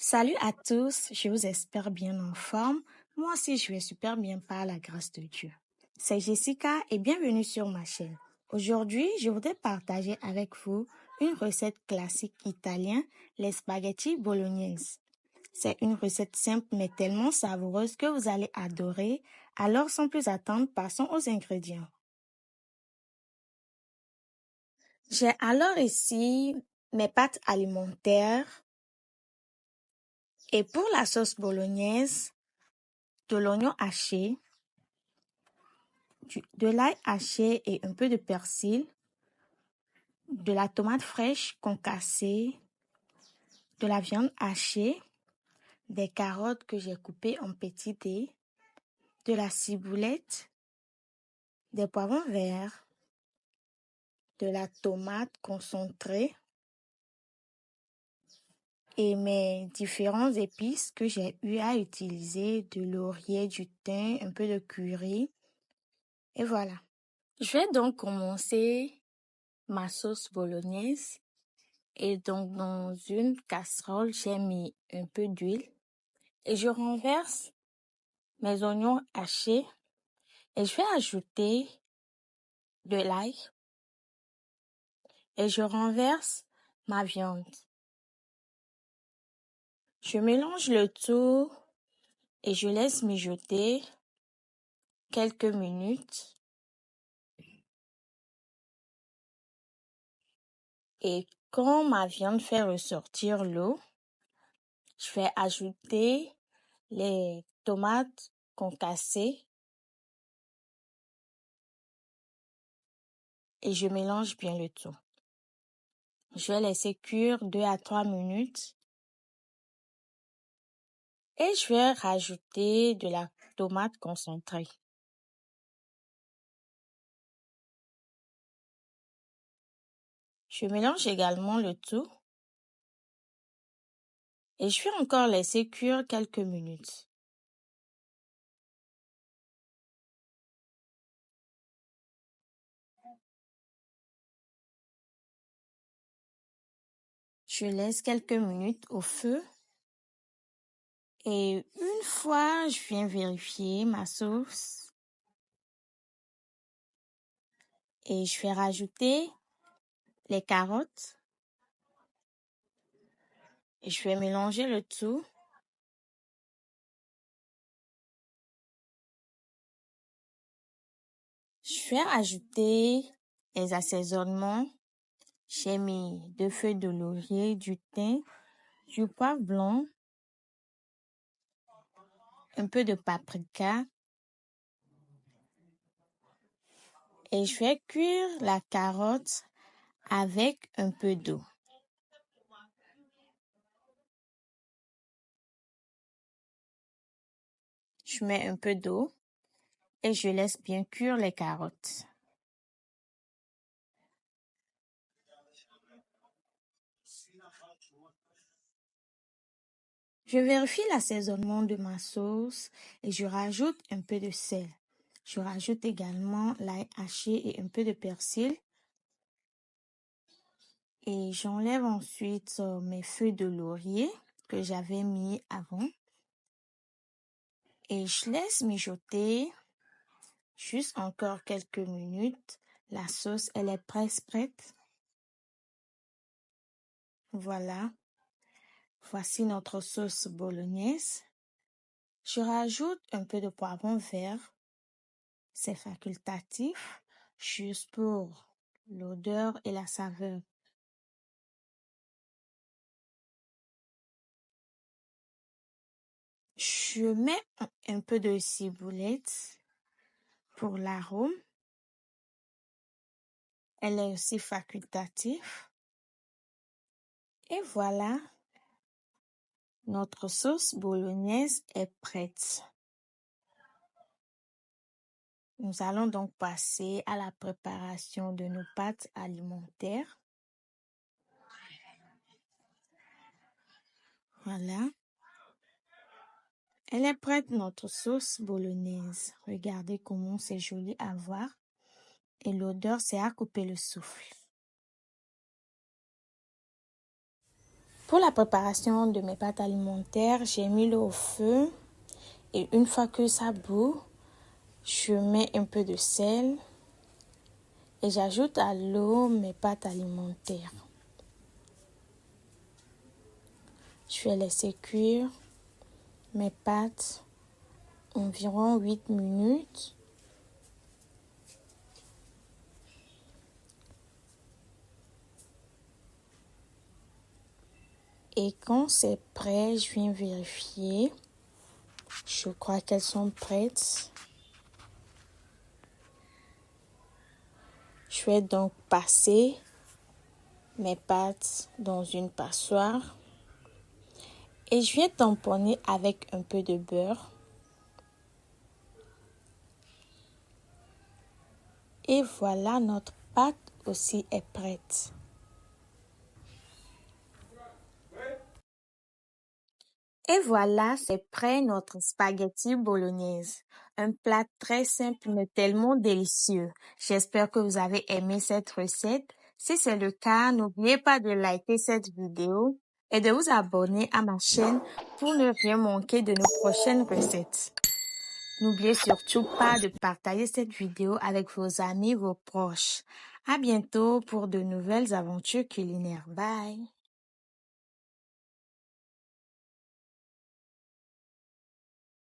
Salut à tous, je vous espère bien en forme. Moi aussi, je vais super bien par la grâce de Dieu. C'est Jessica et bienvenue sur ma chaîne. Aujourd'hui, je voudrais partager avec vous une recette classique italienne, les spaghettis bolognaises. C'est une recette simple mais tellement savoureuse que vous allez adorer. Alors, sans plus attendre, passons aux ingrédients. J'ai alors ici mes pâtes alimentaires et pour la sauce bolognaise, de l'oignon haché, de l'ail haché et un peu de persil, de la tomate fraîche concassée, de la viande hachée, des carottes que j'ai coupées en petits dés, de la ciboulette, des poivrons verts, de la tomate concentrée et mes différents épices que j'ai eu à utiliser, de laurier, du thym, un peu de curry. Et voilà. Je vais donc commencer ma sauce bolognaise. Et donc, dans une casserole, j'ai mis un peu d'huile et je renverse mes oignons hachés et je vais ajouter de l'ail et je renverse ma viande. Je mélange le tout et je laisse mijoter quelques minutes. Et quand ma viande fait ressortir l'eau, je vais ajouter les tomates concassées et je mélange bien le tout. Je vais laisser cuire 2 à 3 minutes et je vais rajouter de la tomate concentrée. Je mélange également le tout et je vais encore laisser cuire quelques minutes. Je laisse quelques minutes au feu et une fois je viens vérifier ma sauce et je vais rajouter les carottes et je vais mélanger le tout. Je vais ajouter les assaisonnements. J'ai mis 2 feuilles de laurier, du thym, du poivre blanc, un peu de paprika et je vais cuire la carotte avec un peu d'eau. Je mets un peu d'eau et je laisse bien cuire les carottes. Je vérifie l'assaisonnement de ma sauce et je rajoute un peu de sel. Je rajoute également l'ail haché et un peu de persil. Et j'enlève ensuite mes feuilles de laurier que j'avais mis avant. Et je laisse mijoter juste encore quelques minutes. La sauce, elle est presque prête. Voilà. Voici notre sauce bolognaise. Je rajoute un peu de poivron vert. C'est facultatif, juste pour l'odeur et la saveur. Je mets un peu de ciboulette pour l'arôme. Elle est aussi facultative. Et voilà, notre sauce bolognaise est prête. Nous allons donc passer à la préparation de nos pâtes alimentaires. Voilà. Elle est prête, notre sauce bolognaise. Regardez comment c'est joli à voir. Et l'odeur, c'est à couper le souffle. Pour la préparation de mes pâtes alimentaires, j'ai mis l'eau au feu et une fois que ça bout, je mets un peu de sel et j'ajoute à l'eau mes pâtes alimentaires. Je vais laisser cuire mes pâtes environ 8 minutes. Et quand c'est prêt, je viens vérifier. Je crois qu'elles sont prêtes. Je vais donc passer mes pâtes dans une passoire. Et je viens tamponner avec un peu de beurre. Et voilà, notre pâte aussi est prête. Et voilà, c'est prêt notre spaghetti bolognaise. Un plat très simple mais tellement délicieux. J'espère que vous avez aimé cette recette. Si c'est le cas, n'oubliez pas de liker cette vidéo et de vous abonner à ma chaîne pour ne rien manquer de nos prochaines recettes. N'oubliez surtout pas de partager cette vidéo avec vos amis, vos proches. À bientôt pour de nouvelles aventures culinaires. Bye!